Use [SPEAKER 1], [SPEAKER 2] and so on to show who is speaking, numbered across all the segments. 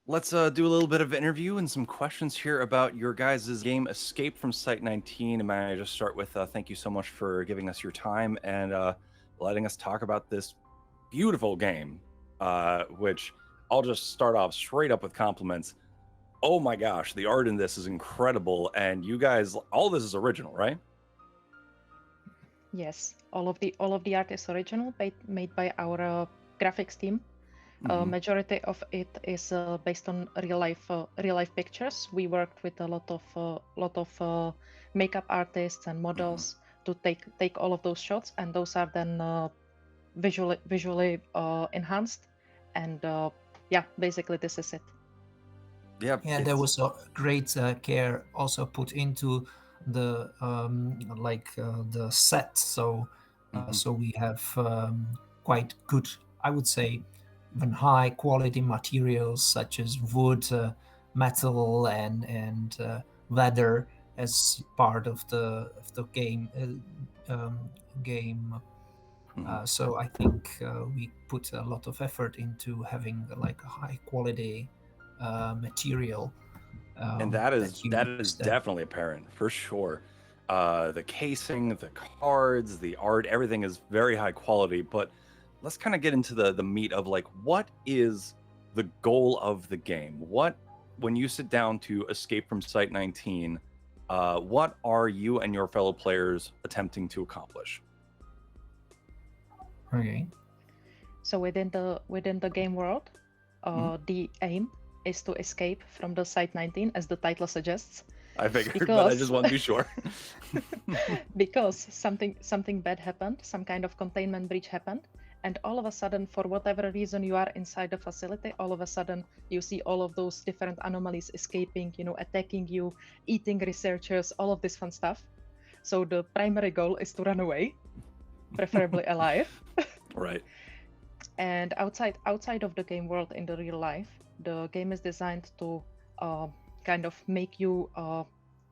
[SPEAKER 1] let's do a little bit of interview and some questions here about your guys' game Escape from Site 19. And may I just start with thank you so much for giving us your time and letting us talk about this beautiful game, which I'll just start off straight up with compliments. Oh my gosh, the art in this is incredible, and you guys, all this is original, right?
[SPEAKER 2] Yes, all of the art is original, made by our graphics team.
[SPEAKER 1] Mhm.
[SPEAKER 2] Majority of it is based on real life pictures. We worked with a lot of makeup artists and
[SPEAKER 1] Mhm.
[SPEAKER 2] models to take all of those shots, and those are then visually enhanced. And yeah, basically this is it.
[SPEAKER 1] Yeah,
[SPEAKER 3] Yeah, there
[SPEAKER 1] it's
[SPEAKER 3] was a great care also put into the the set.
[SPEAKER 1] mhm.
[SPEAKER 3] So we have quite good, I would say, even high quality materials such as wood, metal, and leather as part of the game.
[SPEAKER 1] Mhm.
[SPEAKER 3] So I think we put a lot of effort into having like a high quality material
[SPEAKER 1] And that is
[SPEAKER 3] that you
[SPEAKER 1] that is
[SPEAKER 3] use there.
[SPEAKER 1] definitely apparent for sure. The casing, the cards, the art, everything is very high quality. But let's kind of get into the meat of like what is the goal of the game? What when you sit down to escape from Site 19, what are you and your fellow players attempting to accomplish?
[SPEAKER 3] Okay.
[SPEAKER 2] So within the game world,
[SPEAKER 1] Mhm.
[SPEAKER 2] the aim is to escape from the Site 19, as the title suggests,
[SPEAKER 1] I figured, but I just
[SPEAKER 2] because
[SPEAKER 1] want to be sure.
[SPEAKER 2] because something bad happened, some kind of containment breach happened, and all of a sudden, for whatever reason, you are inside the facility. All of a sudden, you see all of those different anomalies escaping, attacking you, eating researchers, all of this fun stuff. So the primary goal is to run away, preferably alive.
[SPEAKER 1] Right.
[SPEAKER 2] And outside of the game world, in the real life, the game is designed to uh, kind of make you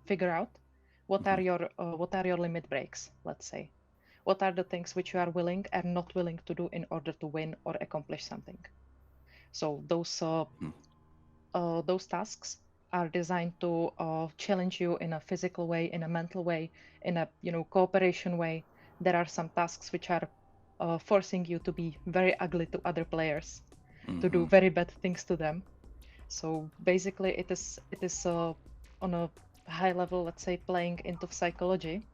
[SPEAKER 2] figure out
[SPEAKER 1] Mhm.
[SPEAKER 2] what are your limit breaks, let's say. What are the things which you are willing and not willing to do in order to win or accomplish something. So
[SPEAKER 1] Mhm.
[SPEAKER 2] those tasks are designed to challenge you in a physical way, in a mental way, in a cooperation way. There are some tasks which are forcing you to be very ugly to other players, to do
[SPEAKER 1] Mhm.
[SPEAKER 2] very bad things to them. So basically, it is on a high level, let's say, playing into psychology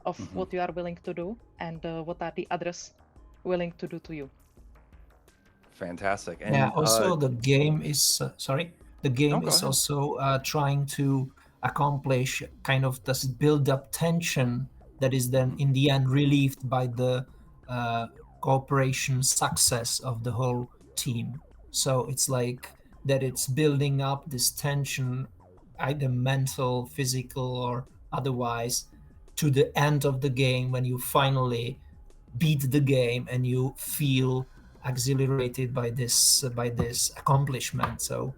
[SPEAKER 2] of
[SPEAKER 1] Mhm.
[SPEAKER 2] what you are willing to do and what are the others willing to do to you.
[SPEAKER 1] Fantastic.
[SPEAKER 3] Yeah.
[SPEAKER 1] And
[SPEAKER 3] Also, the game is sorry. The
[SPEAKER 1] no,
[SPEAKER 3] game
[SPEAKER 1] go
[SPEAKER 3] is
[SPEAKER 1] ahead.
[SPEAKER 3] also trying to accomplish kind of this build-up tension that is then
[SPEAKER 1] Mhm.
[SPEAKER 3] in the end relieved by the uh, cooperation success of the whole team. So it's like that it's building up this tension, either mental, physical, or otherwise, to the end of the game when you finally beat the game and you feel exhilarated by this accomplishment. So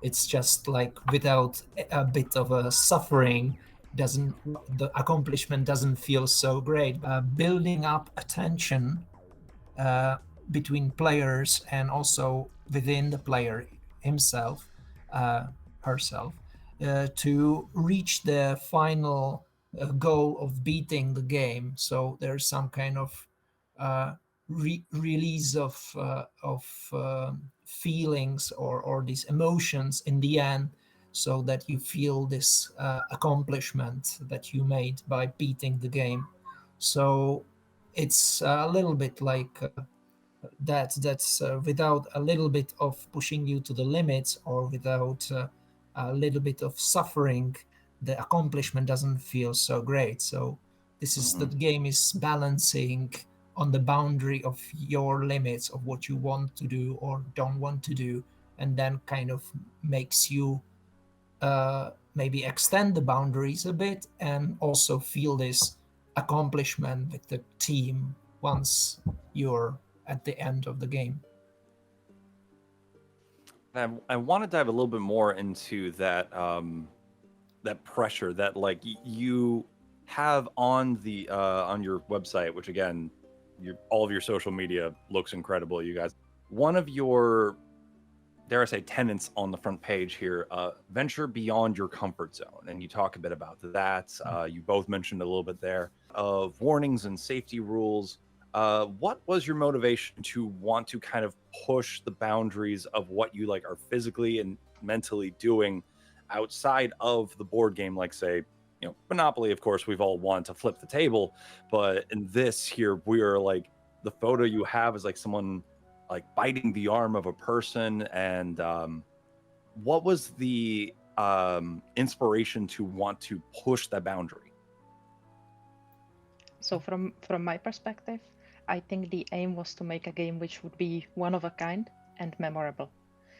[SPEAKER 3] it's just like without a bit of a suffering, doesn't the accomplishment doesn't feel so great. Building up attention uh, between players and also within the player himself, uh, herself, to reach the final goal of beating the game. So there's some kind of release of feelings or these emotions in the end, so that you feel this accomplishment that you made by beating the game. So it's a little bit like that's without a little bit of pushing you to the limits, or without a little bit of suffering, the accomplishment doesn't feel so great. So this is the
[SPEAKER 1] Mhm.
[SPEAKER 3] game is balancing on the boundary of your limits of what you want to do or don't want to do, and then kind of makes you maybe extend the boundaries a bit and also feel this accomplishment with the team once you're at the end of the game.
[SPEAKER 1] And I want to dive a little bit more into that that pressure that like you have on your website, which again, your all of your social media looks incredible. You guys, one of your dare I say, tenets on the front page here. Venture beyond your comfort zone, and you talk a bit about that. You both mentioned a little bit there of warnings and safety rules. What was your motivation to want to kind of push the boundaries of what you like are physically and mentally doing outside of the board game? Like, say, Monopoly. Of course, we've all wanted to flip the table, but in this here, we are like the photo you have is like someone like biting the arm of a person. And what was the inspiration to want to push that boundary?
[SPEAKER 2] So from my perspective, I think the aim was to make a game which would be one of a kind and memorable.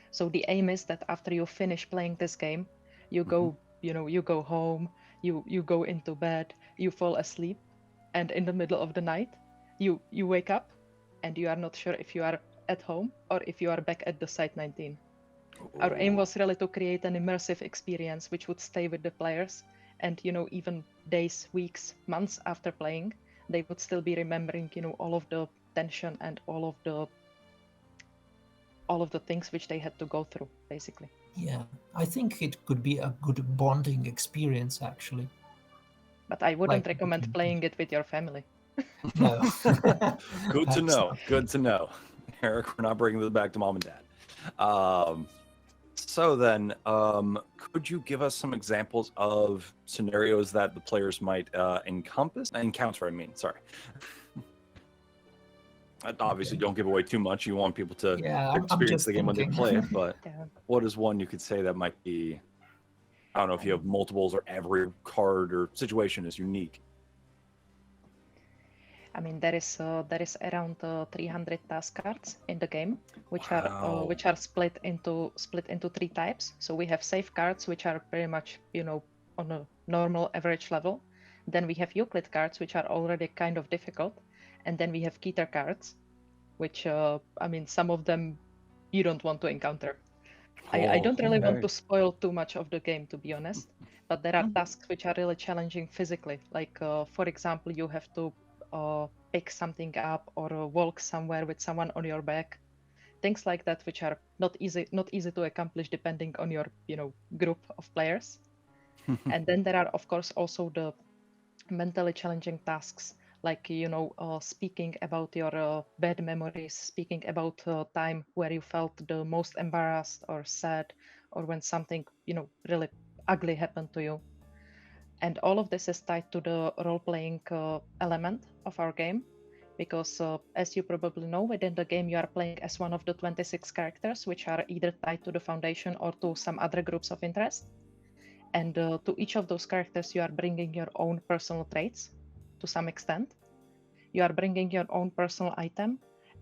[SPEAKER 2] So the aim is that after you finish playing this game, you go, you go home, you go into bed, you fall asleep, and in the middle of the night, you wake up, and you are not sure if you are at home or if you are back at the Site 19. Our aim was really to create an immersive experience which would stay with the players, and even days, weeks, months after playing, they would still be remembering all of the tension and all of the things which they had to go through, basically.
[SPEAKER 3] Yeah, I think it could be a good bonding experience, actually.
[SPEAKER 2] But I wouldn't
[SPEAKER 3] Like,
[SPEAKER 2] recommend playing it with your family.
[SPEAKER 3] No.
[SPEAKER 1] Good to
[SPEAKER 3] Perhaps
[SPEAKER 1] know.
[SPEAKER 3] not.
[SPEAKER 1] Good to know. Eric, we're not bringing this back to mom and dad. So then, could you give us some examples of scenarios that the players might encounter? I mean, sorry. Obviously, don't give away too much. You want people to
[SPEAKER 3] Yeah, I'm
[SPEAKER 1] experience
[SPEAKER 3] just
[SPEAKER 1] the game when they
[SPEAKER 3] thinking.
[SPEAKER 1] play it. But
[SPEAKER 2] Yeah.
[SPEAKER 1] what is one you could say that might be? I don't know if you have multiples or every card or situation is unique.
[SPEAKER 2] I mean, there is around 300 task cards in the game, which are split into three types. So we have safe cards, which are pretty much on a normal average level. Then we have Euclid cards, which are already kind of difficult, and then we have Keter cards, which I mean, some of them you don't want to encounter. I don't really want to spoil too much of the game, to be honest, but there are tasks which are really challenging physically. Like, for example, you have to pick something up or walk somewhere with someone on your back. Things like that, which are not easy to accomplish depending on your group of players. And then there are, of course, also the mentally challenging tasks, like speaking about your bad memories, speaking about time where you felt the most embarrassed or sad, or when something really ugly happened to you. And all of this is tied to the role-playing element of our game, because as you probably know, within the game you are playing as one of the 26 characters, which are either tied to the Foundation or to some other groups of interest. And to each of those characters, you are bringing your own personal traits to some extent. You are bringing your own personal item,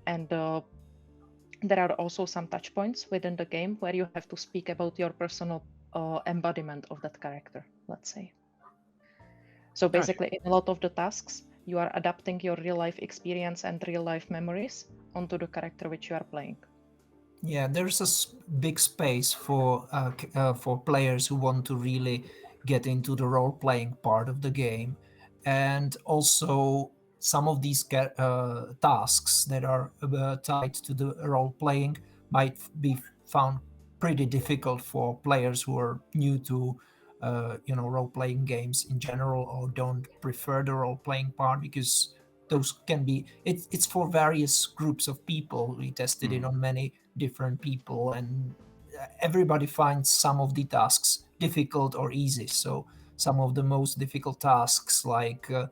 [SPEAKER 2] and there are also some touch points within the game where you have to speak about your personal embodiment of that character, let's say. So basically, in a lot of the tasks, you are adapting your real life experience and real life memories onto the character which you are playing.
[SPEAKER 3] Yeah, there's a big space for players who want to really get into the role-playing part of the game, and also some of these tasks that are tied to the role-playing might be found pretty difficult for players who are new to role-playing games in general, or don't prefer the role-playing part, because those can be it's for various groups of people. We tested it on many different people, and everybody finds some of the tasks difficult or easy. So some of the most difficult tasks, like I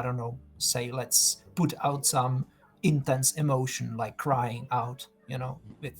[SPEAKER 3] don't know, say, let's put out some intense emotion, like crying out, with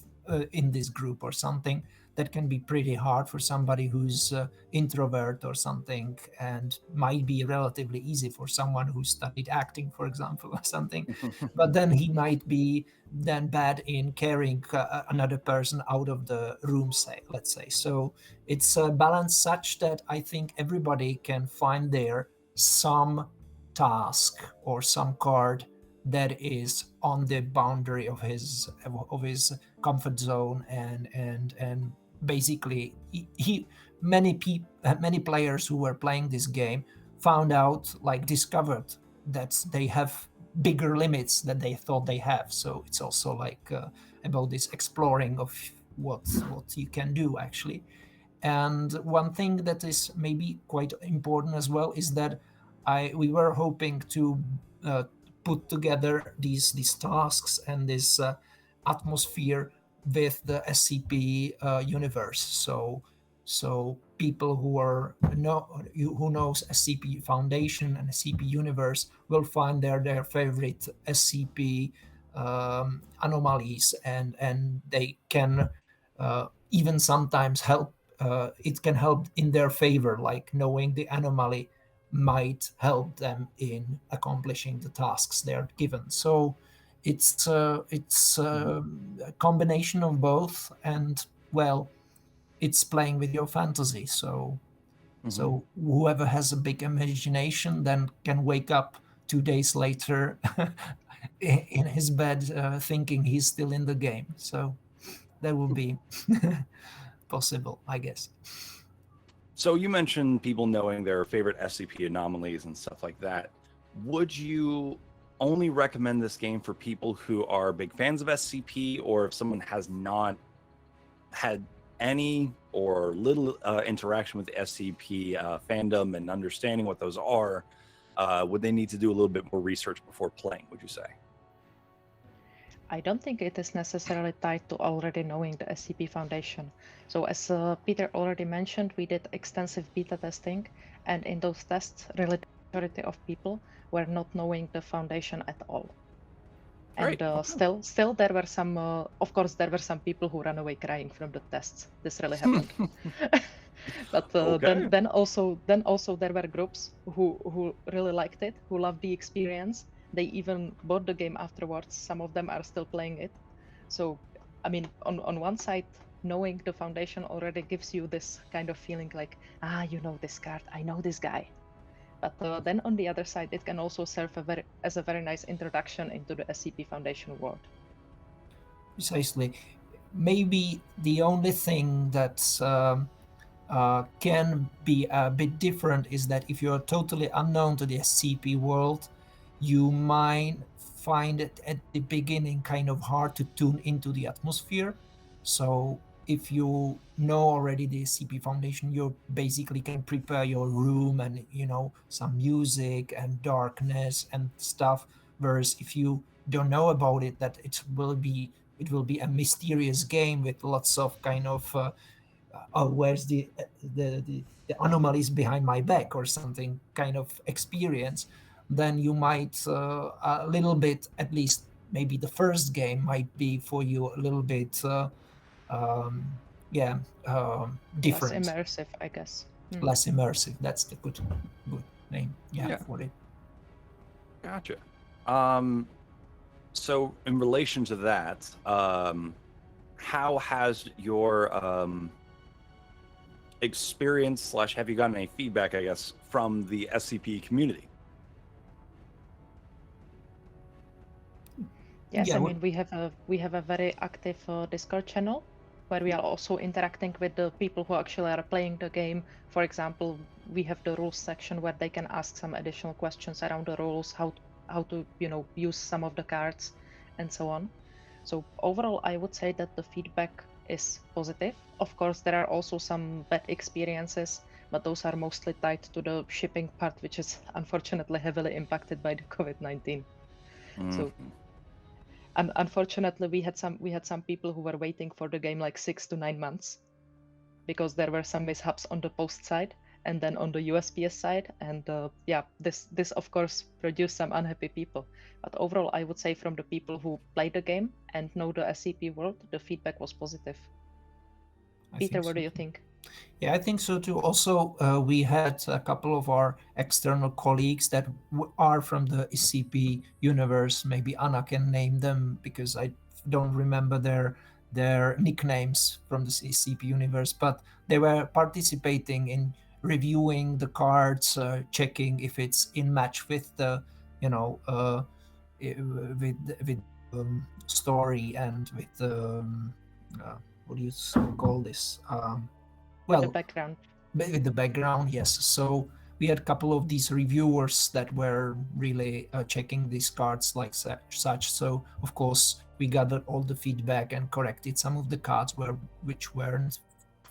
[SPEAKER 3] in this group or something, that can be pretty hard for somebody who's introvert or something, and might be relatively easy for someone who studied acting, for example, or something. But then he might be then bad in carrying another person out of the room, say, let's say. So it's a balance such that I think everybody can find there some task or some card that is on the boundary of his comfort zone, and basically he many players who were playing this game found out, like, discovered that they have bigger limits that they thought they have. So it's also like about this exploring of what you can do actually. And one thing that is maybe quite important as well is that we were hoping to uh, put together these tasks and this atmosphere with the SCP universe. So people who knows SCP Foundation and SCP Universe will find their favorite SCP anomalies, and they can even sometimes help. It can help in their favor, like knowing the anomaly might help them in accomplishing the tasks they are given. So it's a combination of both, and well, it's playing with your fantasy. So whoever has a big imagination then can wake up 2 days later in his bed thinking he's still in the game. So that would be possible, I guess.
[SPEAKER 1] So you mentioned people knowing their favorite SCP anomalies and stuff like that. Would you only recommend this game for people who are big fans of SCP, or if someone has not had any or little interaction with the SCP fandom and understanding what those are, would they need to do a little bit more research before playing, would you say?
[SPEAKER 2] I don't think it is necessarily tied to already knowing the SCP Foundation. So as Peter already mentioned, we did extensive beta testing, and in those tests, really the majority of people were not knowing the Foundation at all.
[SPEAKER 1] Great.
[SPEAKER 2] And still there were some, of course, there were some people who ran away crying from the tests. This really happened. But
[SPEAKER 1] Okay.
[SPEAKER 2] then also there were groups who really liked it, who loved the experience. They even bought the game afterwards. Some of them are still playing it. So, I mean, on one side, knowing the Foundation already gives you this kind of feeling like, you know this card, I know this guy. But then on the other side, it can also serve as a very nice introduction into the SCP Foundation world.
[SPEAKER 3] Precisely. Maybe the only thing that can be a bit different is that if you're totally unknown to the SCP world, you might find it at the beginning kind of hard to tune into the atmosphere. So if you know already the SCP Foundation, you basically can prepare your room and some music and darkness and stuff. Whereas if you don't know about it, that it will be a mysterious game with lots of kind of where's the anomalies behind my back or something kind of experience, then you might a little bit, at least maybe the first game might be for you a little bit
[SPEAKER 2] Less
[SPEAKER 3] different,
[SPEAKER 2] immersive, I guess.
[SPEAKER 3] less immersive. That's the good name
[SPEAKER 1] Yeah.
[SPEAKER 3] for it.
[SPEAKER 1] Gotcha. So in relation to that, how has your experience / have you gotten any feedback, I guess, from the SCP community?
[SPEAKER 2] Yes,
[SPEAKER 3] Yeah,
[SPEAKER 2] I mean we have a very active Discord channel where we are also interacting with the people who actually are playing the game. For example, we have the rules section where they can ask some additional questions around the rules, how to use some of the cards, and so on. So overall, I would say that the feedback is positive. Of course, there are also some bad experiences, but those are mostly tied to the shipping part, which is unfortunately heavily impacted by the COVID-19. So unfortunately, we had some people who were waiting for the game like 6 to 9 months because there were some mishaps on the post side and then on the USPS side, and this of course produced some unhappy people. But overall, I would say from the people who played the game and know the SCP world, the feedback was positive. Peter, what do you think?
[SPEAKER 3] Yeah, I think so too. Also, we had a couple of our external colleagues that are from the SCP universe. Maybe Anna can name them because I don't remember their nicknames from the SCP universe. But they were participating in reviewing the cards, checking if it's in match with the with story and with the what do you call this?
[SPEAKER 2] With the background.
[SPEAKER 3] With the background, yes. So we had a couple of these reviewers that were really checking these cards like such. So of course we gathered all the feedback and corrected some of the cards which weren't,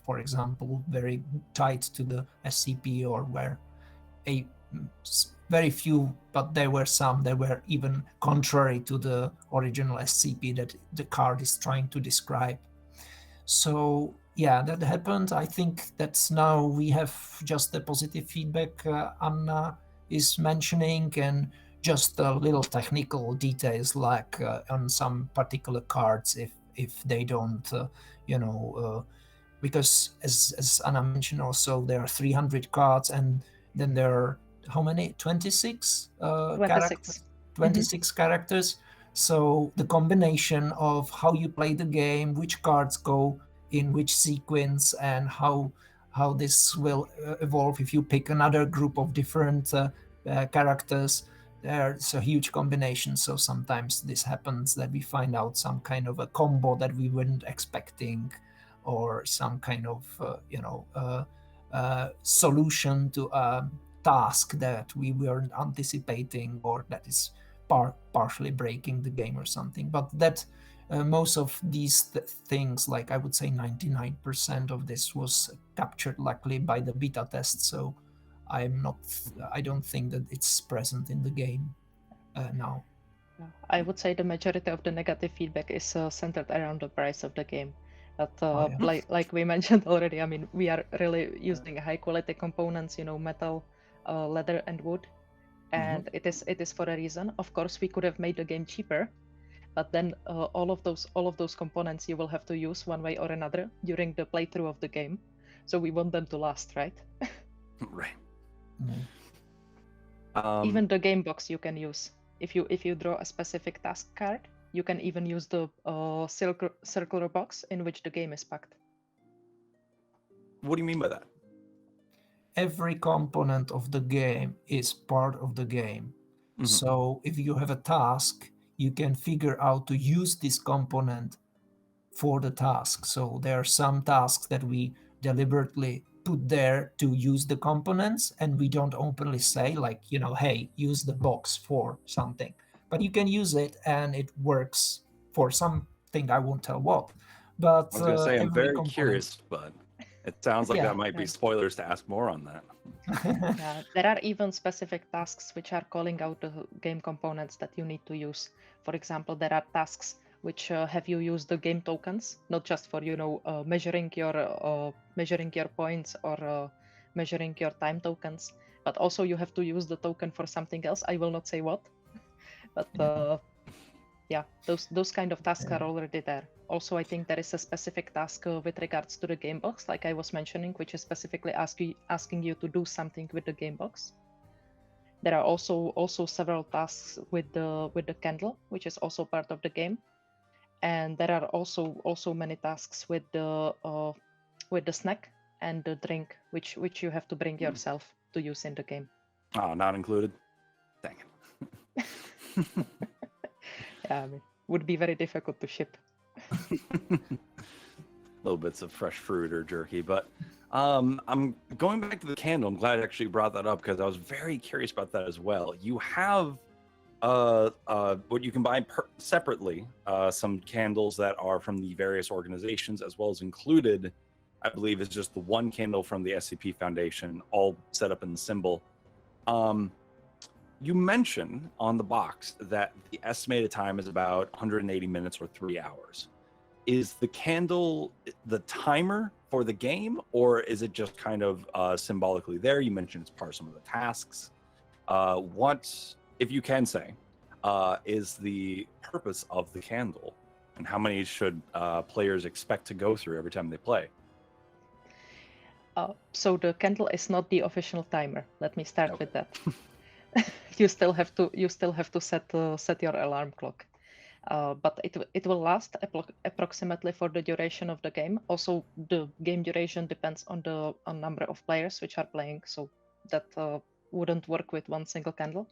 [SPEAKER 3] for example, very tied to the SCP, or were a very few, but there were some that were even contrary to the original SCP that the card is trying to describe. So yeah, that happened. I think that now we have just the positive feedback Anna is mentioning, and just little technical details like on some particular cards if they don't because as Anna mentioned also, there are 300 cards, and then there are how many, 26 characters,
[SPEAKER 2] 26.
[SPEAKER 3] 26 characters. So the combination of how you play the game, which cards go in which sequence, and how this will evolve if you pick another group of different characters, there's a huge combination. So sometimes this happens that we find out some kind of a combo that we weren't expecting, or some kind of solution to a task that we weren't anticipating, or that is partially breaking the game or something. But that most of these things, like I would say 99% of this, was captured luckily by the beta test. So I don't think that it's present in the game now.
[SPEAKER 2] I would say the majority of the negative feedback is centered around the price of the game. But
[SPEAKER 3] Yeah.
[SPEAKER 2] like we mentioned already, I mean, we are really using high quality components, metal, leather, and wood, and it is for a reason. Of course, we could have made the game cheaper, but then all of those components you will have to use one way or another during the playthrough of the game. So we want them to last, right?
[SPEAKER 1] Right.
[SPEAKER 2] Even the game box you can use. If you draw a specific task card, you can even use the circular box in which the game is packed.
[SPEAKER 1] What do you mean by that?
[SPEAKER 3] Every component of the game is part of the game. So if you have a task, you can figure out to use this component for the task. So there are some tasks that we deliberately put there to use the components, and we don't openly say like, hey, use the box for something. But you can use it and it works for something, I won't tell what. But
[SPEAKER 1] I was going to say, I'm
[SPEAKER 3] every
[SPEAKER 1] very
[SPEAKER 3] component.
[SPEAKER 1] curious, but it sounds like
[SPEAKER 3] Yeah.
[SPEAKER 1] that might be spoilers to ask more on that.
[SPEAKER 2] Yeah, there are even specific tasks which are calling out the game components that you need to use. For example, there are tasks which have you use the game tokens, not just for measuring your points or measuring your time tokens, but also you have to use the token for something else. I will not say what, but yeah, those kind of tasks are already there. Also, I think there is a specific task with regards to the game box, like I was mentioning, which is specifically asking you to do something with the game box. There are also several tasks with the candle, which is also part of the game, and there are also many tasks with the snack and the drink, which you have to bring yourself to use in the game.
[SPEAKER 1] Oh, not included. Dang it.
[SPEAKER 2] Yeah, I mean, would be very difficult to ship.
[SPEAKER 1] Little bits of fresh fruit or jerky, but I'm going back to the candle. I'm glad I actually brought that up because I was very curious about that as well. You have what you can buy separately, some candles that are from the various organizations, as well as included, I believe, is just the one candle from the SCP Foundation, all set up in the symbol. You mentioned on the box that the estimated time is about 180 minutes or 3 hours. Is the candle the timer for the game, or is it just kind of symbolically there? You mentioned it's part of some of the tasks. What, if you can say, is the purpose of the candle, and how many should players expect to go through every time they play?
[SPEAKER 2] So the candle is not the official timer. Let me start with that. You still have to set your alarm clock. But it will last approximately for the duration of the game. Also, the game duration depends on the number of players which are playing, so that wouldn't work with one single candle.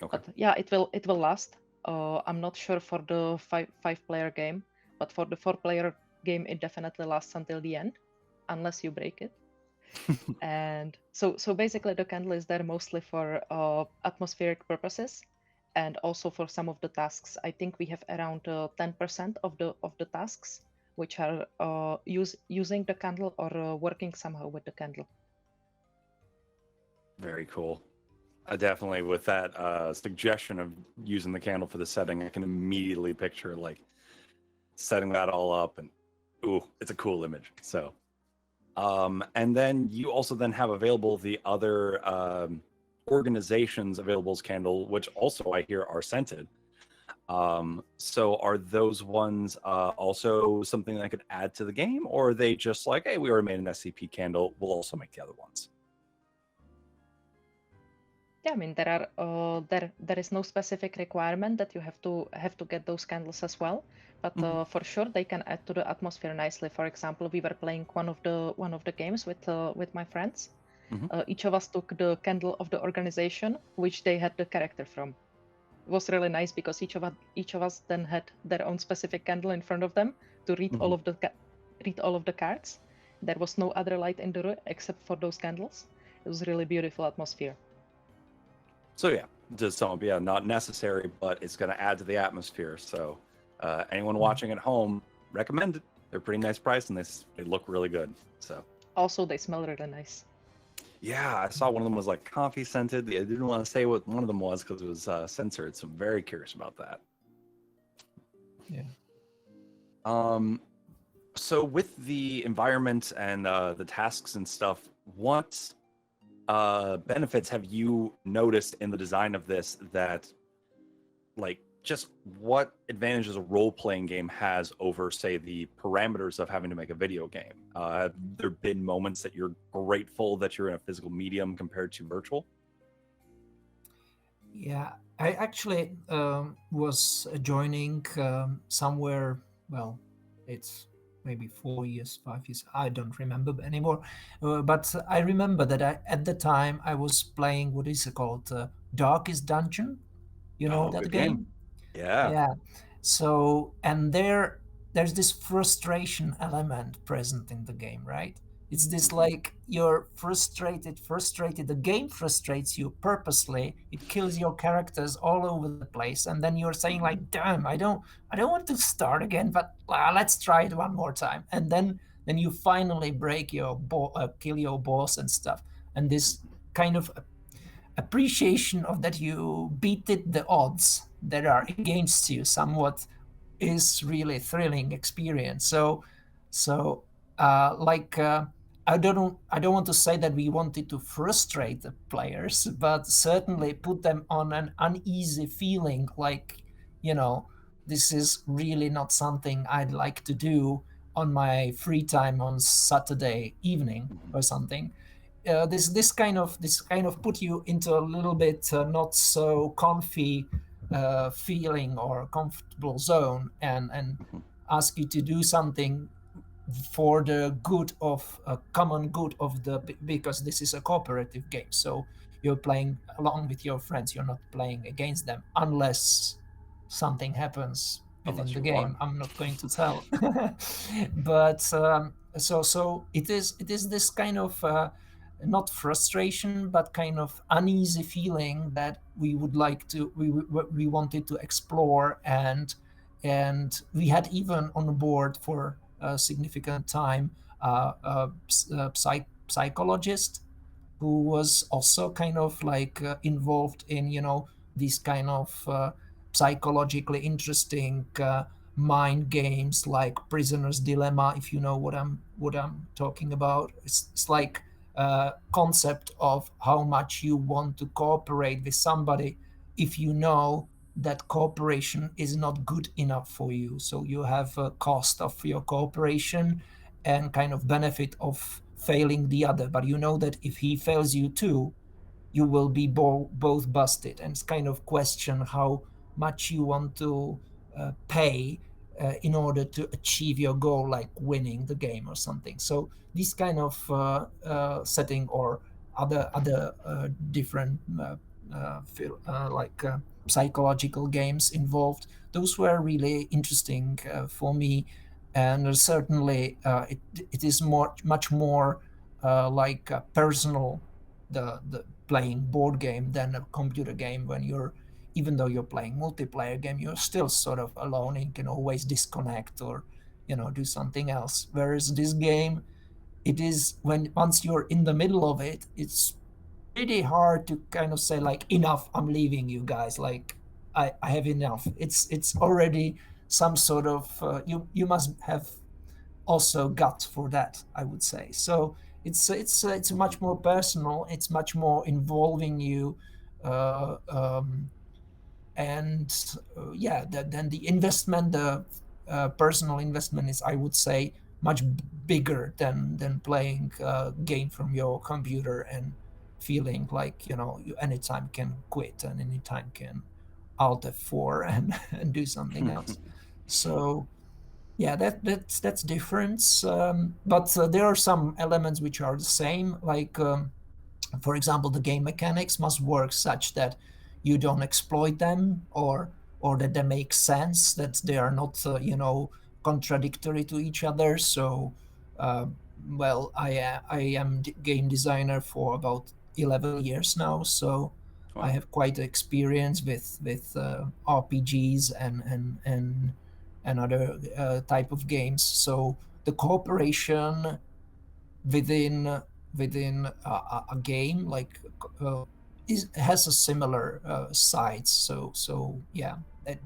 [SPEAKER 1] Okay.
[SPEAKER 2] But yeah, it will last. I'm not sure for the five player game, but for the 4-player game, it definitely lasts until the end, unless you break it. And so basically the candle is there mostly for atmospheric purposes, and also for some of the tasks. I think we have around 10% of the tasks which are using the candle or working somehow with the candle.
[SPEAKER 1] Very cool. Definitely with that suggestion of using the candle for the setting, I can immediately picture like setting that all up, and ooh, it's a cool image. So, and then you also then have available the other organizations available as candle, which also I hear are scented. So are those ones also something that I could add to the game, or are they just like, hey, we already made an SCP candle, we'll also make the other ones?
[SPEAKER 2] Yeah, I mean there is no specific requirement that you have to get those candles as well, but for sure they can add to the atmosphere nicely. For example, we were playing one of the games with my friends. Each of us took the candle of the organization which they had the character from. It was really nice because each of us then had their own specific candle in front of them to read all of the cards. There was no other light in the room except for those candles. It was really beautiful atmosphere.
[SPEAKER 1] So yeah, just some, yeah, not necessary, but it's going to add to the atmosphere. So anyone watching at home, recommend it. They're pretty nice price, and they look really good. So
[SPEAKER 2] also they smell really nice.
[SPEAKER 1] Yeah, I saw one of them was like coffee scented. I didn't want to say what one of them was because it was censored, so I'm very curious about that.
[SPEAKER 3] Yeah.
[SPEAKER 1] So with the environment and the tasks and stuff, what benefits have you noticed in the design of this that, like, just what advantages a role-playing game has over, say, the parameters of having to make a video game? Have there been moments that you're grateful that you're in a physical medium compared to virtual?
[SPEAKER 3] Yeah, I actually was joining somewhere, well, it's maybe 4 years, 5 years, I don't remember anymore. But I remember that at the time I was playing, what is it called? Darkest Dungeon. You know that
[SPEAKER 1] Good
[SPEAKER 3] game?
[SPEAKER 1] Yeah.
[SPEAKER 3] Yeah. So, and there's this frustration element present in the game, right? It's this like you're frustrated. The game frustrates you purposely. It kills your characters all over the place, and then you're saying like, "Damn, I don't want to start again, but let's try it one more time." And then you finally break your kill your boss and stuff. And this kind of appreciation of that you beated the odds that are against you somewhat is really thrilling experience. So I don't want to say that we wanted to frustrate the players, but certainly put them on an uneasy feeling, like, this is really not something I'd like to do on my free time on Saturday evening or something. This kind of put you into a little bit not so comfy feeling or comfortable zone, and ask you to do something for the good of common good of the, because this is a cooperative game, so you're playing along with your friends, you're not playing against them unless something happens within
[SPEAKER 1] Unless
[SPEAKER 3] the
[SPEAKER 1] you
[SPEAKER 3] game.
[SPEAKER 1] want.
[SPEAKER 3] I'm not going to tell. But so it is this kind of not frustration but kind of uneasy feeling that we would like to we wanted to explore, and we had even on board for a significant time psychologist who was also kind of like involved in these kind of psychologically interesting mind games like Prisoner's Dilemma, if you know what I'm talking about. It's like concept of how much you want to cooperate with somebody if you know that cooperation is not good enough for you. So you have a cost of your cooperation and kind of benefit of failing the other. But you know that if he fails you too, you will be both busted. And it's kind of question how much you want to pay in order to achieve your goal, like winning the game or something. So this kind of setting or other different psychological games involved, those were really interesting for me. And certainly it is much more like a personal the playing board game than a computer game. When you're, even though you're playing multiplayer game, you're still sort of alone and you can always disconnect or do something else. Whereas this game, it is, when once you're in the middle of it, it's pretty hard to kind of say like, enough, I'm leaving you guys, like I have enough. It's already some sort of you must have also gut for that, I would say. So it's much more personal, it's much more involving you, uh, um, and yeah, then the investment, the personal investment is, I would say, much bigger than playing a game from your computer and feeling like you anytime can quit and anytime can alt F4 and do something else. So yeah, that's different. But there are some elements which are the same, like for example, the game mechanics must work such that you don't exploit them, or that they make sense, that they are not contradictory to each other. So uh, well, I am game designer for about 11 years now, so I
[SPEAKER 1] Wow.
[SPEAKER 3] have quite experience with RPGs and other type of games. So the cooperation within within a game, like has a similar sides. So yeah,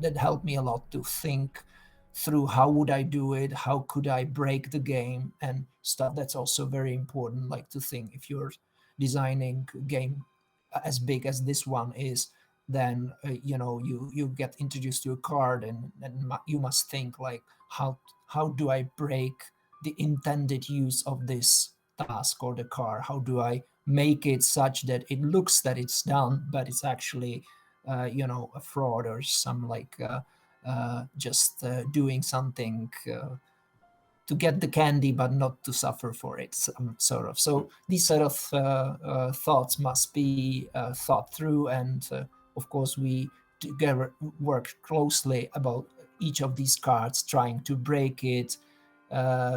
[SPEAKER 3] that helped me a lot to think through how would I do it, how could I break the game and stuff. That's also very important, like to think, if you're designing a game as big as this one is, then you get introduced to a card, and you must think like, how do I break the intended use of this task or the car? How do I make it such that it looks that it's done, but it's actually, a fraud or some like just doing something to get the candy, but not to suffer for it, sort of. So these sort of thoughts must be thought through, and of course we together work closely about each of these cards, trying to break it,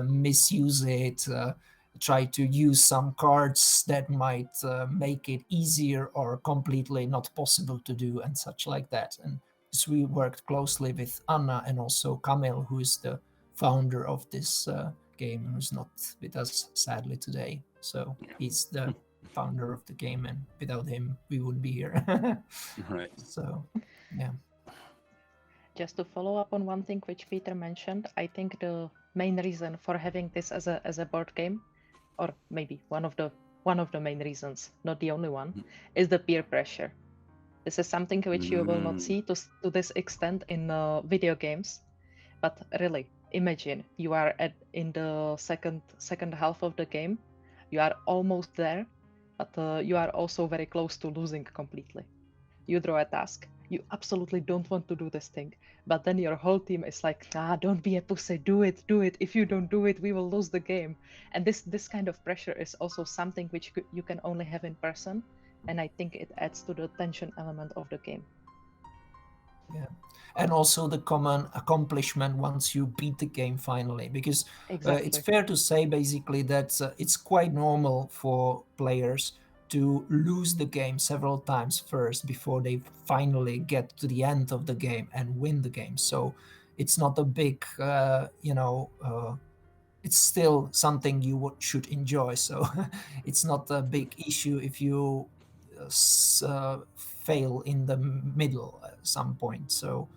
[SPEAKER 3] misuse it, try to use some cards that might make it easier or completely not possible to do, and such like that. And so we worked closely with Anna and also Kamil, who is the founder of this game, who's not with us sadly today. So he's the founder of the game, and without him, we wouldn't be here.
[SPEAKER 1] Right.
[SPEAKER 3] So, yeah.
[SPEAKER 2] Just to follow up on one thing which Peter mentioned, I think the main reason for having this as a board game, or maybe one of the main reasons, not the only one, is the peer pressure. This is something which you will not see to this extent in video games, but really, imagine you are in the second half of the game, you are almost there, but you are also very close to losing completely. You draw a task, you absolutely don't want to do this thing, but then your whole team is like, don't be a pussy, do it, if you don't do it we will lose the game. And this kind of pressure is also something which you can only have in person, and I think it adds to the tension element of the game.
[SPEAKER 3] Yeah, and also the common accomplishment once you beat the game finally, because
[SPEAKER 2] Exactly.
[SPEAKER 3] it's fair to say basically that it's quite normal for players to lose the game several times first before they finally get to the end of the game and win the game. So it's not a big it's still something you should enjoy. So it's not a big issue if you fail in the middle at some point. So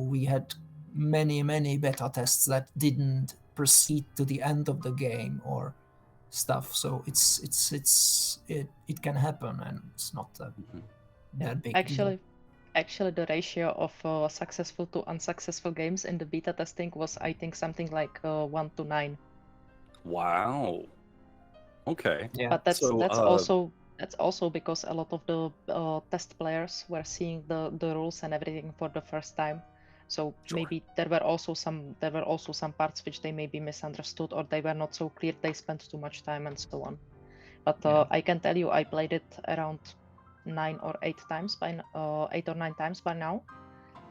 [SPEAKER 3] we had many beta tests that didn't proceed to the end of the game or stuff. So it can happen, and it's not that big deal.
[SPEAKER 2] Actually, the ratio of successful to unsuccessful games in the beta testing was, I think, something like 1 to 9.
[SPEAKER 1] Wow. Okay.
[SPEAKER 3] Yeah.
[SPEAKER 2] But that's
[SPEAKER 1] So,
[SPEAKER 2] that's also because a lot of the test players were seeing the rules and everything for the first time. So
[SPEAKER 1] Sure.
[SPEAKER 2] maybe there were also some parts which they maybe misunderstood, or they were not so clear. They spent too much time and so on. But
[SPEAKER 3] Yeah.
[SPEAKER 2] I can tell you, I played it around 8 or 9 times by now,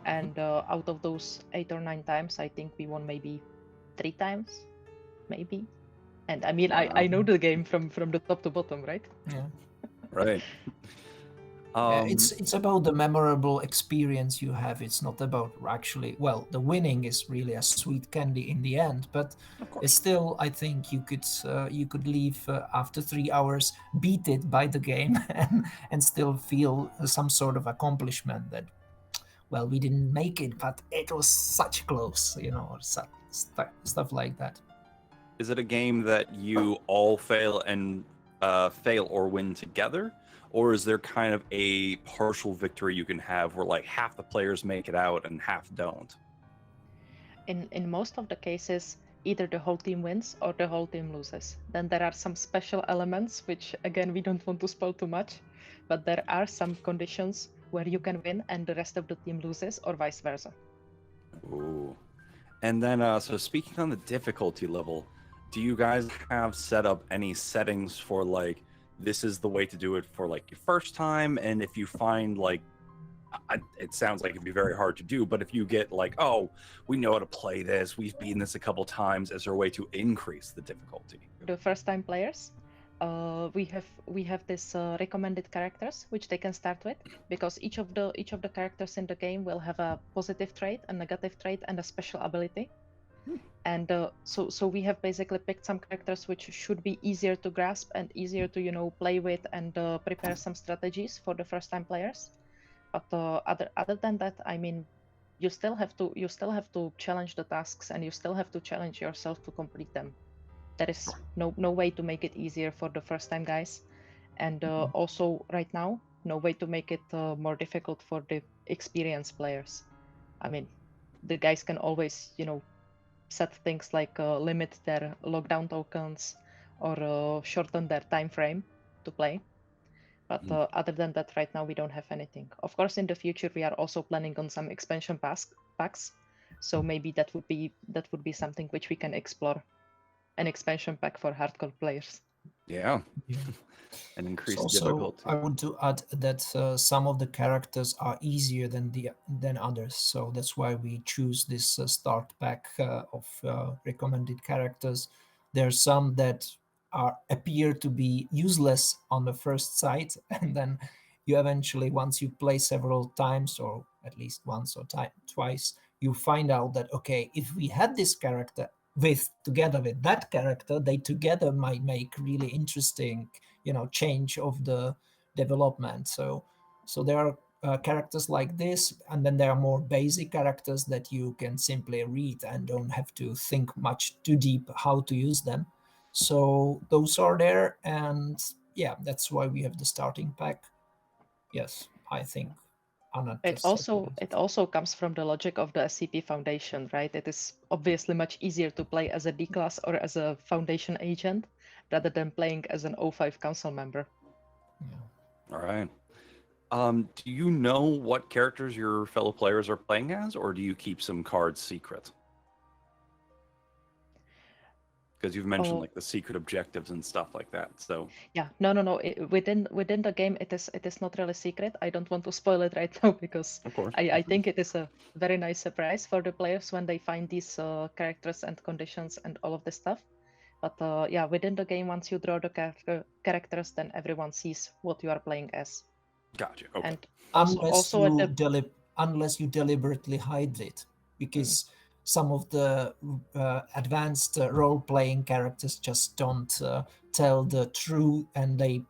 [SPEAKER 2] and out of those 8 or 9 times, I think we won maybe 3 times, maybe. And I mean, I know the game from the top to bottom, right?
[SPEAKER 3] Yeah.
[SPEAKER 1] Right.
[SPEAKER 3] It's about the memorable experience you have. It's not about actually. Well, the winning is really a sweet candy in the end, but
[SPEAKER 1] Of course.
[SPEAKER 3] it's still, I think you could leave after 3 hours beaten by the game and still feel some sort of accomplishment that, well, we didn't make it, but it was such close, or stuff like that.
[SPEAKER 1] Is it a game that you all fail or win together, or is there kind of a partial victory you can have where like half the players make it out and half don't?
[SPEAKER 2] In most of the cases, either the whole team wins or the whole team loses. Then there are some special elements, which again we don't want to spoil too much, but there are some conditions where you can win and the rest of the team loses, or vice versa.
[SPEAKER 1] Ooh. And then, so speaking on the difficulty level, do you guys have set up any settings for like, this is the way to do it for like your first time? And if you find like, it sounds like it'd be very hard to do, but if you get like, oh, we know how to play this, we've beaten this a couple times, is there a way to increase the difficulty?
[SPEAKER 2] The first time players, we have this recommended characters which they can start with, because each of the characters in the game will have a positive trait, a negative trait, and a special ability. And so we have basically picked some characters which should be easier to grasp and easier to play with and prepare some strategies for the first time players. But other than that, I mean, you still have to challenge the tasks, and you still have to challenge yourself to complete them. There is no way to make it easier for the first time guys, and also right now no way to make it more difficult for the experienced players. I mean, the guys can always set things like limit their lockdown tokens or shorten their time frame to play. But other than that, right now we don't have anything. Of course, in the future we are also planning on some expansion packs. So maybe that would be something which we can explore. An expansion pack for hardcore players.
[SPEAKER 1] Yeah.
[SPEAKER 3] Yeah.
[SPEAKER 1] And increased
[SPEAKER 3] Also,
[SPEAKER 1] difficulty.
[SPEAKER 3] I want to add that some of the characters are easier than others, so that's why we choose this start pack of recommended characters. There are some that appear to be useless on the first sight, and then you eventually, once you play several times, or at least once or twice, you find out that, okay, if we had this character together with that character, they together might make really interesting change of the development. So there are characters like this, and then there are more basic characters that you can simply read and don't have to think much too deep how to use them. So those are there, and yeah, that's why we have the starting pack. Yes, I think Anna
[SPEAKER 2] It
[SPEAKER 3] just said
[SPEAKER 2] also comes from the logic of the SCP Foundation, right? It is obviously much easier to play as a D class or as a Foundation agent rather than playing as an O5 council member.
[SPEAKER 3] Yeah.
[SPEAKER 1] All right. Do you know what characters your fellow players are playing as, or do you keep some cards secret? Because you've mentioned like the secret objectives and stuff like that. So
[SPEAKER 2] yeah, no. Within the game, it is not really secret. I don't want to spoil it right now because
[SPEAKER 1] of course,
[SPEAKER 2] I think it is a very nice surprise for the players when they find these characters and conditions and all of this stuff. But yeah, within the game, once you draw the characters, then everyone sees what you are playing as.
[SPEAKER 1] Gotcha. Okay.
[SPEAKER 2] And
[SPEAKER 3] unless you deliberately hide it, because some of the advanced role-playing characters just don't tell the truth, and they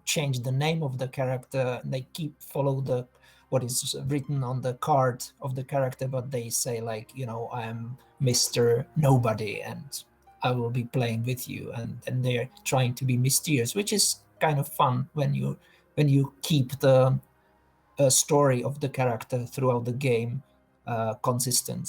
[SPEAKER 3] change the name of the character, and they follow what is written on the card of the character, but they say like, I am Mr. Nobody and I will be playing with you, and they're trying to be mysterious, which is kind of fun when you keep the story of the character throughout the game consistent.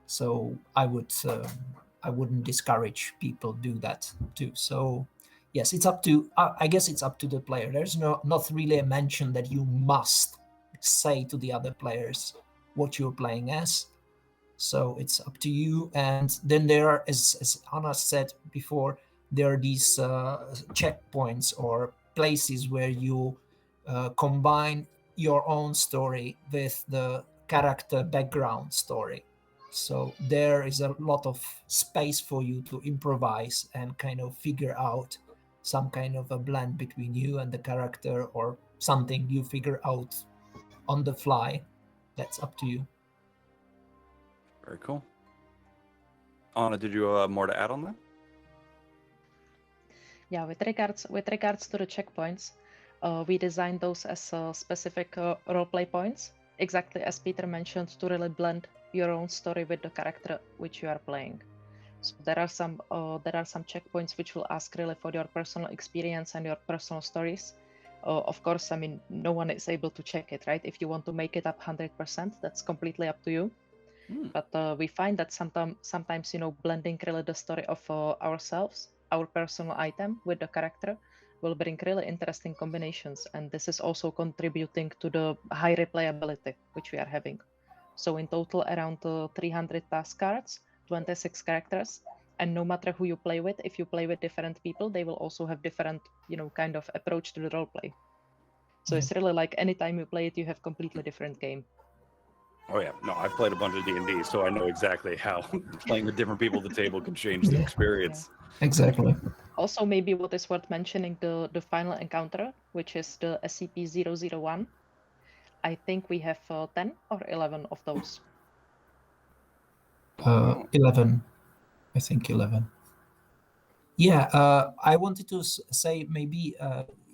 [SPEAKER 3] So I wouldn't discourage people do that too. So yes, it's up to I guess it's up to the player. There's not really a mention that you must say to the other players what you're playing as. So it's up to you. And then there are, as Anna said before, there are these checkpoints or places where you combine your own story with the character background story. So there is a lot of space for you to improvise and kind of figure out some kind of a blend between you and the character, or something you figure out on the fly. That's up to you.
[SPEAKER 1] Very cool. Anna, did you more to add on that?
[SPEAKER 2] Yeah, with regards to the checkpoints, we designed those as specific roleplay points, exactly as Peter mentioned, to really blend your own story with the character which you are playing. So there are some checkpoints which will ask really for your personal experience and your personal stories. Of course, I mean, no one is able to check it, right? If you want to make it up 100%, that's completely up to you. But we find that sometimes, you know, blending really the story of ourselves, our personal item, with the character will bring really interesting combinations. And this is also contributing to the high replayability which we are having. So in total, around 300 task cards, 26 characters. And no matter who you play with, if you play with different people, they will also have different, you know, kind of approach to the roleplay. So it's really like anytime you play it, you have completely different game.
[SPEAKER 1] Oh yeah, no, I've played a bunch of D&D, so I know exactly how playing with different people at the table can change the experience.
[SPEAKER 3] Exactly.
[SPEAKER 2] Also, maybe what is worth mentioning, the final encounter, which is the SCP-001. I think we have 10 or 11 of those.
[SPEAKER 3] 11. I think 11. Yeah, I wanted to say maybe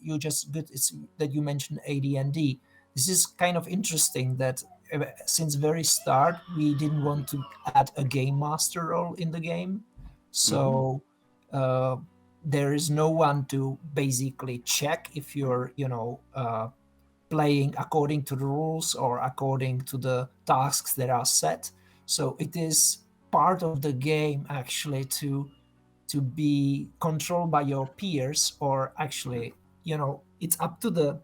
[SPEAKER 3] you just good it's that you mentioned AD&D. This is kind of interesting that since very start we didn't want to add a game master role in the game, so there is no one to basically check if you're playing according to the rules or according to the tasks that are set. So it is part of the game actually to be controlled by your peers, or actually, it's up to the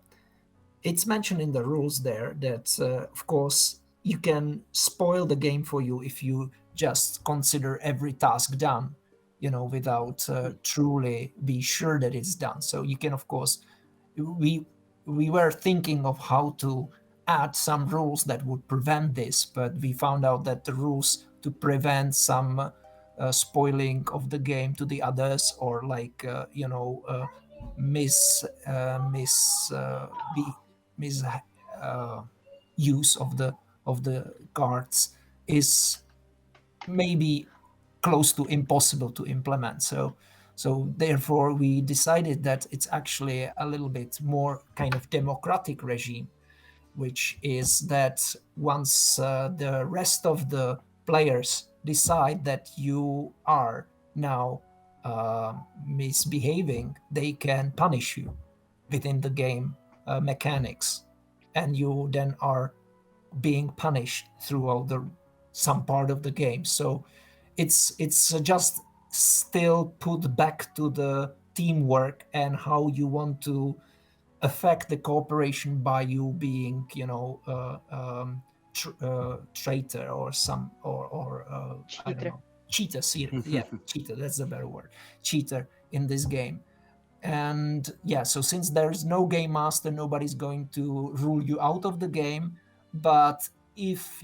[SPEAKER 3] it's mentioned in the rules there that of course you can spoil the game for you if you just consider every task done, without truly be sure that it's done. So you can, of course, we we were thinking of how to add some rules that would prevent this, but we found out that the rules to prevent some spoiling of the game to the others, or like mis mis be mis use of the cards is maybe close to impossible to implement. So therefore we decided that it's actually a little bit more kind of democratic regime, which is that once the rest of the players decide that you are now misbehaving, they can punish you within the game mechanics, and you then are being punished throughout the some part of the game. So it's just still put back to the teamwork and how you want to affect the cooperation by you being, traitor or some or I don't
[SPEAKER 2] Cheater.
[SPEAKER 3] know, cheater. Yeah, cheater. That's the better word. Cheater in this game. And yeah, so since there's no game master, nobody's going to rule you out of the game. But if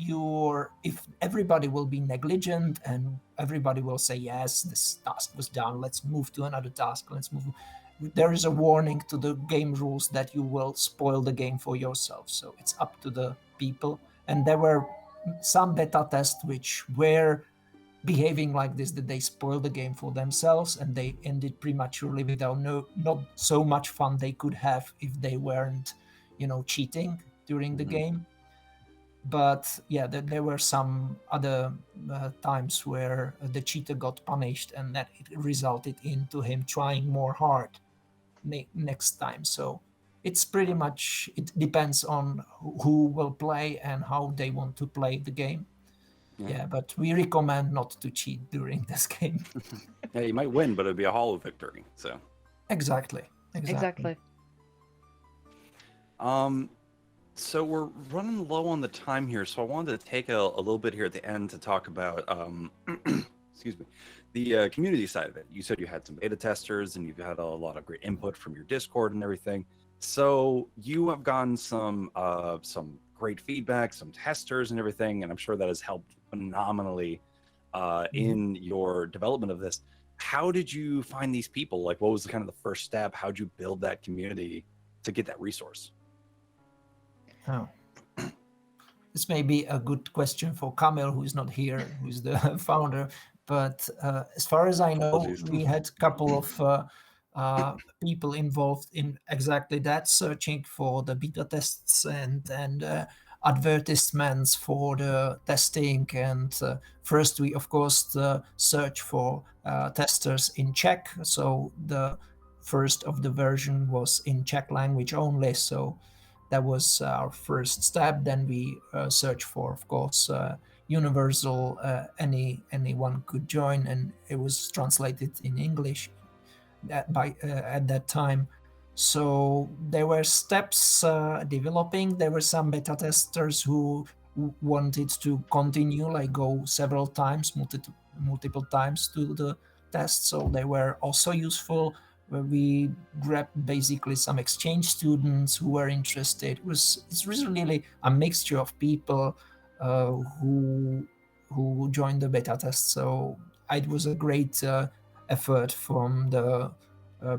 [SPEAKER 3] everybody will be negligent and everybody will say, yes, this task was done, let's move to another task, let's move, there is a warning to the game rules that you will spoil the game for yourself. So it's up to the people. And there were some beta tests which were behaving like this, that they spoil the game for themselves and they ended prematurely without not so much fun they could have if they weren't, cheating during the game. But yeah, there were some other times where the cheater got punished, and that it resulted into him trying more hard next time. So it's pretty much, it depends on who will play and how they want to play the game. Yeah, but we recommend not to cheat during this game.
[SPEAKER 1] Yeah, you might win, but it'd be a hollow victory. So
[SPEAKER 3] Exactly.
[SPEAKER 1] So we're running low on the time here, so I wanted to take a little bit here at the end to talk about, excuse me, the community side of it. You said you had some beta testers and you've had a lot of great input from your Discord and everything. So you have gotten some great feedback, some testers and everything, and I'm sure that has helped phenomenally in your development of this. How did you find these people? Like, what was kind of the first step? How'd you build that community to get that resource?
[SPEAKER 3] Oh. This may be a good question for Kamil, who is not here, who's the founder. But as far as I know,
[SPEAKER 1] Apologies.
[SPEAKER 3] we had a couple of people involved in exactly that, searching for the beta tests and advertisements for the testing. And first, we of course search for testers in Czech. So the first of the version was in Czech language only. So that was our first step. Then we searched for, of course, universal. Anyone could join, and it was translated in English at that time. So there were steps developing. There were some beta testers who wanted to continue, like go several times, multiple times to the test. So they were also useful. Where we grabbed basically some exchange students who were interested. It's really a mixture of people who joined the beta test. So it was a great effort from the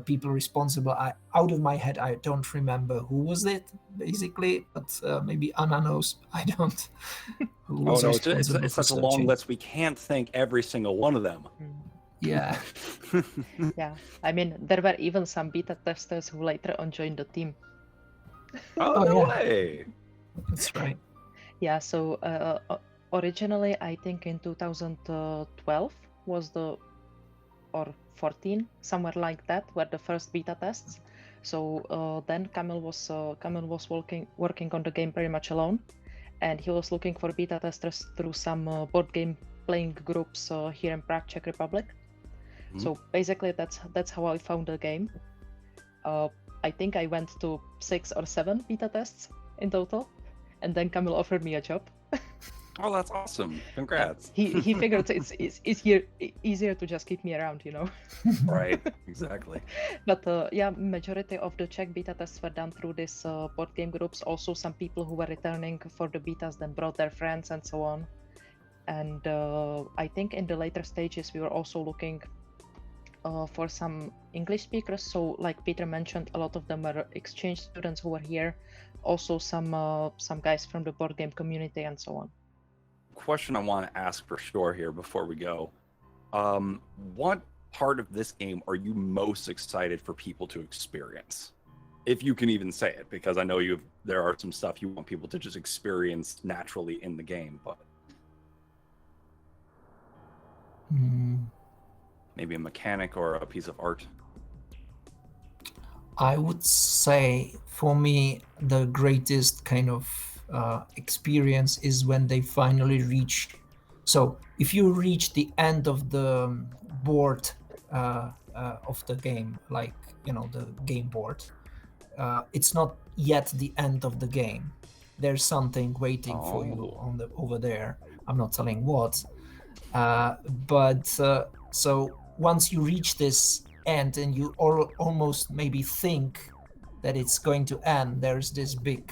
[SPEAKER 3] people responsible. Out of my head, I don't remember who was it basically, but maybe Anna knows. I don't. Who was responsible
[SPEAKER 1] it's
[SPEAKER 3] for
[SPEAKER 1] such a long
[SPEAKER 3] searching.
[SPEAKER 1] list. We can't thank every single one of them.
[SPEAKER 3] Yeah.
[SPEAKER 2] Yeah, I mean, there were even some beta testers who later on joined the team.
[SPEAKER 1] Oh,
[SPEAKER 3] Oh,
[SPEAKER 1] no
[SPEAKER 3] yeah.
[SPEAKER 1] way.
[SPEAKER 3] That's right.
[SPEAKER 2] Yeah, so originally, I think in 2012 was or 14, somewhere like that, were the first beta tests. So then Kamil was working on the game pretty much alone, and he was looking for beta testers through some board game playing groups here in Prague, Czech Republic. So basically, that's how I found the game. I think I went to 6 or 7 beta tests in total, and then Kamil offered me a job.
[SPEAKER 1] Oh, that's awesome! Congrats.
[SPEAKER 2] He figured it's easier to just keep me around, you know.
[SPEAKER 1] Right, exactly.
[SPEAKER 2] But yeah, majority of the Czech beta tests were done through this board game groups. Also, some people who were returning for the betas then brought their friends and so on. And I think in the later stages we were also looking for some English speakers. So like Peter mentioned, a lot of them were exchange students who were here. Also some guys from the board game community and so on.
[SPEAKER 1] Question I want to ask for sure here before we go. What part of this game are you most excited for people to experience? If you can even say it, because I know there are some stuff you want people to just experience naturally in the game, but maybe a mechanic or a piece of art.
[SPEAKER 3] I would say for me the greatest kind of experience is when they finally reach. So if you reach the end of the board of the game, like the game board, it's not yet the end of the game. There's something waiting for you over there. I'm not telling what, but so once you reach this end and you almost maybe think that it's going to end, there's this big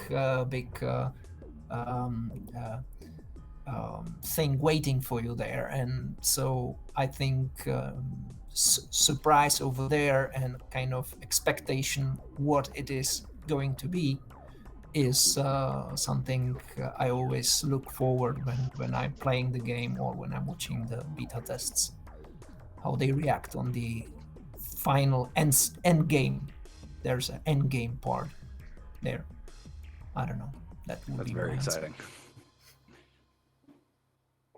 [SPEAKER 3] thing waiting for you there. And so I think surprise over there and kind of expectation what it is going to be is something I always look forward when I'm playing the game or when I'm watching the beta tests, how they react on the final end game. There's an end game part there. I don't know. That's
[SPEAKER 1] very exciting.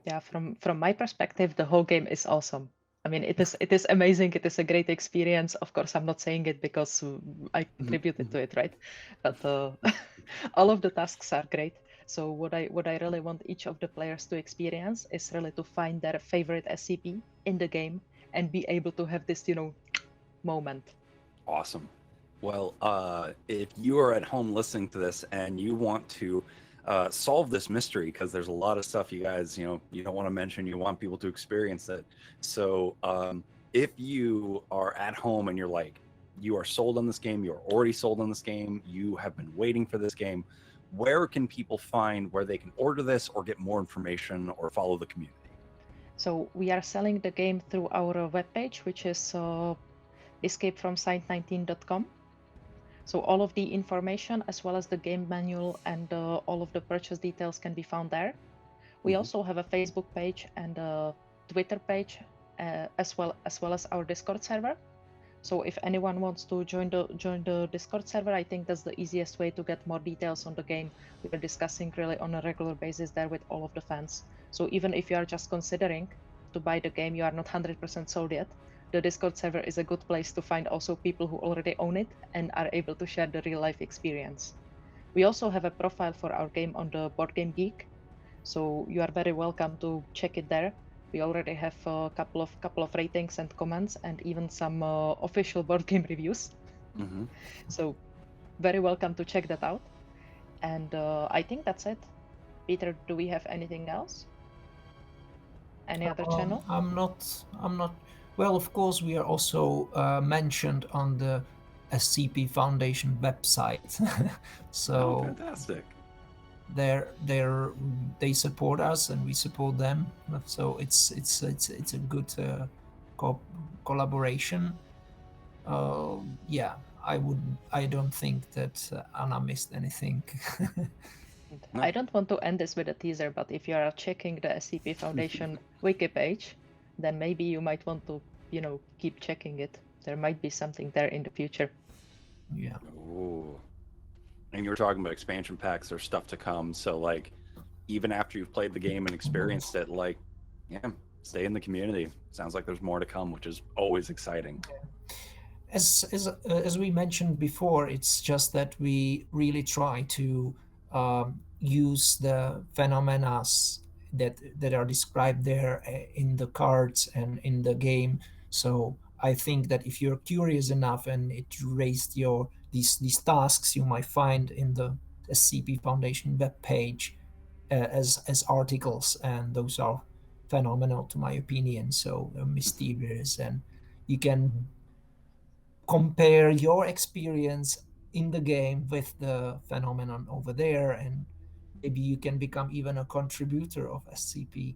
[SPEAKER 2] Yeah, from my perspective, the whole game is awesome. I mean, it is amazing. It is a great experience. Of course, I'm not saying it because I contributed to it, right? But all of the tasks are great. So what I really want each of the players to experience is really to find their favorite SCP in the game and be able to have this, moment.
[SPEAKER 1] Awesome. Well, if you are at home listening to this and you want to solve this mystery, because there's a lot of stuff you guys, you don't want to mention, you want people to experience it. So if you are at home and you're like, you are sold on this game, you're already sold on this game, you have been waiting for this game, where can people find where they can order this or get more information or follow the community?
[SPEAKER 2] So we are selling the game through our webpage, which is escapefromsite19.com. So all of the information, as well as the game manual and all of the purchase details, can be found there. We also have a Facebook page and a Twitter page, as well as our Discord server. So if anyone wants to join the Discord server, I think that's the easiest way to get more details on the game. We are discussing really on a regular basis there with all of the fans. So even if you are just considering to buy the game, you are not 100% sold yet, the Discord server is a good place to find also people who already own it and are able to share the real life experience. We also have a profile for our game on the Board Game Geek, so you are very welcome to check it there. We already have a couple of ratings and comments, and even some official board game reviews. So very welcome to check that out. And I think that's it. Peter, do we have anything else? Any other channel?
[SPEAKER 3] I'm not. Well, of course, we are also mentioned on the SCP Foundation website. So
[SPEAKER 1] fantastic.
[SPEAKER 3] They support us and we support them. So it's a good collaboration. Yeah, I don't think that Anna missed anything.
[SPEAKER 2] No. I don't want to end this with a teaser, but if you are checking the SCP Foundation wiki page, then maybe you might want to, keep checking it. There might be something there in the future.
[SPEAKER 3] Yeah.
[SPEAKER 1] Ooh. And you were talking about expansion packs or stuff to come. So, like, even after you've played the game and experienced it, like, yeah, stay in the community. Sounds like there's more to come, which is always exciting.
[SPEAKER 3] As we mentioned before, it's just that we really try to use the phenomena that are described there in the cards and in the game. So I think that if you're curious enough and it raised these tasks, you might find in the SCP Foundation webpage as articles, and those are phenomenal to my opinion. So mysterious, and you can compare your experience in the game with the phenomenon over there, and maybe you can become even a contributor of SCP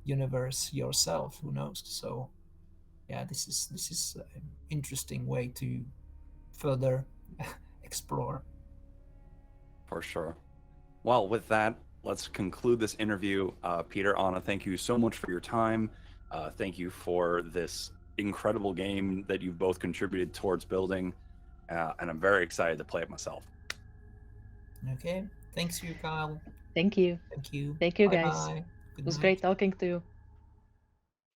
[SPEAKER 3] universe yourself. Who knows? So yeah, this is an interesting way to further explore.
[SPEAKER 1] For sure. Well, with that, let's conclude this interview. Peter, Anna, thank you so much for your time. Thank you for this incredible game that you've both contributed towards building, and I'm very excited to play it myself.
[SPEAKER 3] Okay, thanks you, Kyle.
[SPEAKER 2] Thank you.
[SPEAKER 3] Thank you.
[SPEAKER 2] Thank you,
[SPEAKER 3] Bye
[SPEAKER 2] guys.
[SPEAKER 3] bye.
[SPEAKER 2] It was great talking to you.